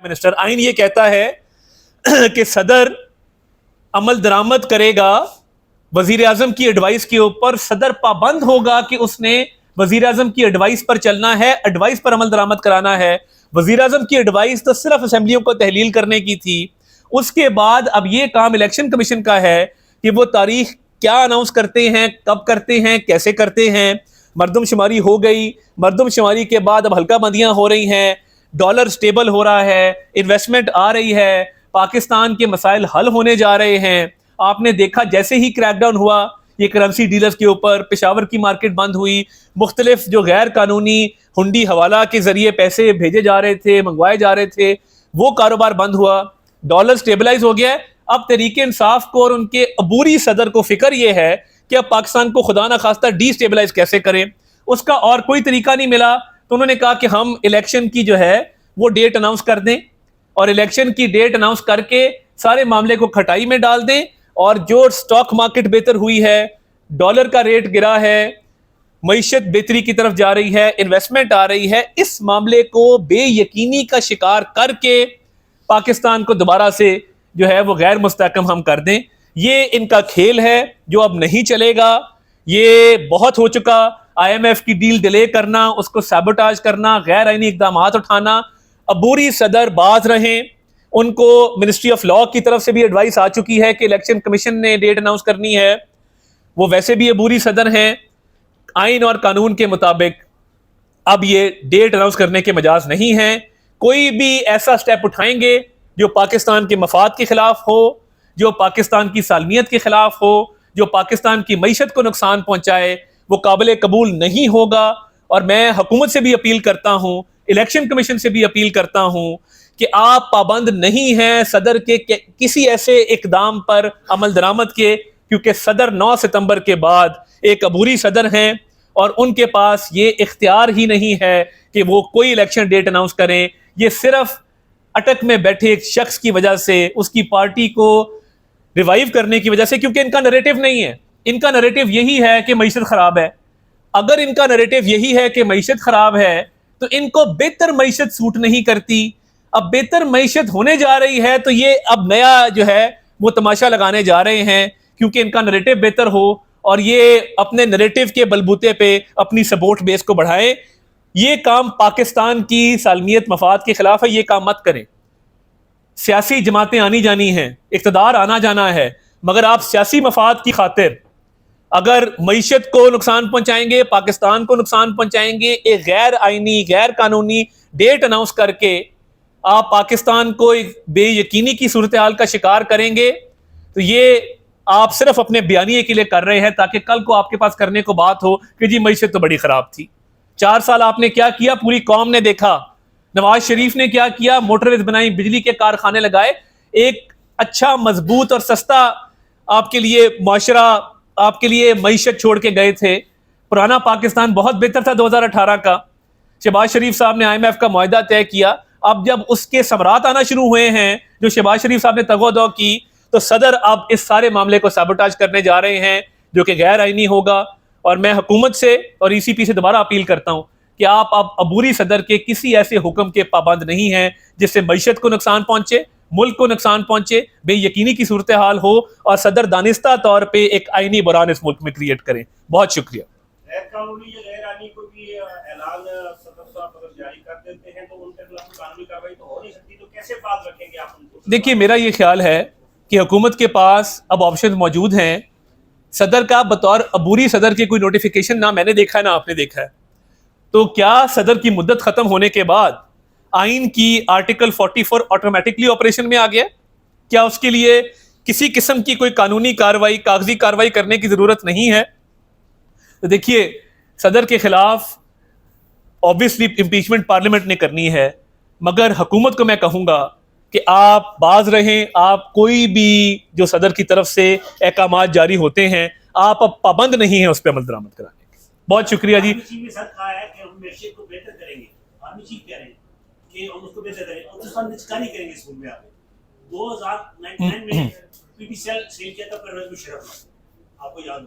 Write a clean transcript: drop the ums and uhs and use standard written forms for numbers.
Minister آئین یہ کہتا ہے کہ صدر عمل درآمد کرے گا وزیر اعظم کی ایڈوائس کے اوپر. صدر پابند ہوگا کہ اس نے وزیر اعظم کی ایڈوائس پر چلنا ہے, ایڈوائس پر عمل درآمد کرانا ہے. وزیر اعظم کی ایڈوائس تو صرف اسمبلیوں کو تحلیل کرنے کی تھی. اس کے بعد اب یہ کام الیکشن کمیشن کا ہے کہ وہ تاریخ کیا اناؤنس کرتے ہیں, کب کرتے ہیں, کیسے کرتے ہیں. مردم شماری ہو گئی, مردم شماری کے بعد اب حلقہ بندیاں ہو رہی ہیں, ڈالر سٹیبل ہو رہا ہے, انویسٹمنٹ آ رہی ہے, پاکستان کے مسائل حل ہونے جا رہے ہیں. آپ نے دیکھا جیسے ہی کریک ڈاؤن ہوا یہ کرنسی ڈیلرز کے اوپر, پشاور کی مارکیٹ بند ہوئی, مختلف جو غیر قانونی ہنڈی حوالہ کے ذریعے پیسے بھیجے جا رہے تھے, منگوائے جا رہے تھے, وہ کاروبار بند ہوا, ڈالر سٹیبلائز ہو گیا. اب تحریک انصاف کو اور ان کے عبوری صدر کو فکر یہ ہے کہ اب پاکستان کو خدا نہ خواستہ ڈی سٹیبلائز کیسے کریں. اس کا اور کوئی طریقہ نہیں ملا, تو انہوں نے کہا کہ ہم الیکشن کی جو ہے وہ ڈیٹ اناؤنس کر دیں, اور الیکشن کی ڈیٹ اناؤنس کر کے سارے معاملے کو کھٹائی میں ڈال دیں. اور جو سٹاک مارکیٹ بہتر ہوئی ہے, ڈالر کا ریٹ گرا ہے, معیشت بہتری کی طرف جا رہی ہے, انویسٹمنٹ آ رہی ہے, اس معاملے کو بے یقینی کا شکار کر کے پاکستان کو دوبارہ سے جو ہے وہ غیر مستحکم ہم کر دیں. یہ ان کا کھیل ہے جو اب نہیں چلے گا. یہ بہت ہو چکا, آئی ایم ایف کی ڈیل ڈیلے کرنا, اس کو سیبوٹاج کرنا, غیر آئینی اقدامات اٹھانا. عبوری صدر باز رہیں. ان کو منسٹری آف لا کی طرف سے بھی ایڈوائس آ چکی ہے کہ الیکشن کمیشن نے ڈیٹ اناؤنس کرنی ہے. وہ ویسے بھی عبوری صدر ہیں, آئین اور قانون کے مطابق اب یہ ڈیٹ اناؤنس کرنے کے مجاز نہیں ہیں. کوئی بھی ایسا سٹیپ اٹھائیں گے جو پاکستان کے مفاد کے خلاف ہو, جو پاکستان کی سالمیت کے خلاف ہو, جو پاکستان کی معیشت کو نقصان پہنچائے, وہ قابل قبول نہیں ہوگا. اور میں حکومت سے بھی اپیل کرتا ہوں, الیکشن کمیشن سے بھی اپیل کرتا ہوں کہ آپ پابند نہیں ہیں صدر کے کسی ایسے اقدام پر عمل درآمد کے, کیونکہ صدر 9 ستمبر کے بعد ایک عبوری صدر ہیں اور ان کے پاس یہ اختیار ہی نہیں ہے کہ وہ کوئی الیکشن ڈیٹ اناؤنس کریں. یہ صرف اٹک میں بیٹھے ایک شخص کی وجہ سے, اس کی پارٹی کو ریوائیو کرنے کی وجہ سے, کیونکہ ان کا نریٹو نہیں ہے. ان کا نریٹو یہی ہے کہ معیشت خراب ہے. اگر ان کا نریٹو یہی ہے کہ معیشت خراب ہے تو ان کو بہتر معیشت سوٹ نہیں کرتی. اب بہتر معیشت ہونے جا رہی ہے تو یہ اب نیا جو ہے وہ تماشا لگانے جا رہے ہیں, کیونکہ ان کا نریٹو بہتر ہو اور یہ اپنے نریٹو کے بلبوتے پہ اپنی سپورٹ بیس کو بڑھائیں. یہ کام پاکستان کی سالمیت مفاد کے خلاف ہے, یہ کام مت کریں. سیاسی جماعتیں آنی جانی ہیں, اقتدار آنا جانا ہے, مگر آپ سیاسی مفاد کی خاطر اگر معیشت کو نقصان پہنچائیں گے, پاکستان کو نقصان پہنچائیں گے, ایک غیر آئینی غیر قانونی ڈیٹ اناؤنس کر کے آپ پاکستان کو ایک بے یقینی کی صورتحال کا شکار کریں گے, تو یہ آپ صرف اپنے بیانیے کے لیے کر رہے ہیں تاکہ کل کو آپ کے پاس کرنے کو بات ہو کہ جی معیشت تو بڑی خراب تھی. 4 سال آپ نے کیا کیا, پوری قوم نے دیکھا. نواز شریف نے کیا کیا, موٹر ویز بنائی, بجلی کے کارخانے لگائے, ایک اچھا مضبوط اور سستا آپ کے لیے معاشرہ, آپ کے لیے معیشت چھوڑ کے گئے تھے. پرانا پاکستان بہت بہتر تھا 2018 کا. شہباز شریف صاحب نے آئی ایم ایف کا معاہدہ طے کیا. اب جب اس کے ثمرات آنا شروع ہوئے ہیں جو شہباز شریف صاحب نے تگ و دو کی, تو صدر اب اس سارے معاملے کو سیبوٹاج کرنے جا رہے ہیں جو کہ غیر آئینی ہوگا. اور میں حکومت سے اور ای سی پی سے دوبارہ اپیل کرتا ہوں کہ آپ اب عبوری صدر کے کسی ایسے حکم کے پابند نہیں ہیں جس سے معیشت کو نقصان پہنچے, ملک کو نقصان پہنچے, بے یقینی کی صورتحال ہو, اور صدر دانستہ طور پہ ایک آئینی بحران اس ملک میں کریٹ کریں. بہت شکریہ. غیر قانونی یا غیر آئینی کوئی بھی اعلان صدر صاحب اگر جاری کر دیتے ہیں تو ان کے خلاف قانونی کارروائی تو ہو نہیں سکتی, تو کیسے بات رکھیں گے آپ ان کو؟ دیکھیے میرا یہ خیال ہے کہ حکومت کے پاس اب آپشن موجود ہیں. صدر کا بطور عبوری صدر کی کوئی نوٹیفیکیشن نہ میں نے دیکھا ہے نہ آپ نے دیکھا ہے. تو کیا صدر کی مدت ختم ہونے کے بعد آئین کی آرٹیکل 44 آٹومیٹکلی آپریشن میں آ گیا؟ کیا اس کے لیے کسی قسم کی کوئی قانونی کارروائی, کاغذی کارروائی کرنے کی ضرورت نہیں ہے؟ تو دیکھیے صدر کے خلاف obviously امپیچمنٹ پارلیمنٹ نے کرنی ہے, مگر حکومت کو میں کہوں گا کہ آپ باز رہیں. آپ کوئی بھی جو صدر کی طرف سے احکامات جاری ہوتے ہیں آپ اب پابند نہیں ہیں اس پہ عمل درآمد کرانے کے. بہت شکریہ جی. معیشت کو بہتر کریں گے, آرمی چیف کہہ رہے ہیں کہ ہم اس کو بہتر کریں گے, اور اس فنڈ نچکاری کریں گے. اسکول میں آپ 2099 میں پی ٹی سیل سیل کیا تھا پرویز مشرف نے, آپ کو یاد ہو.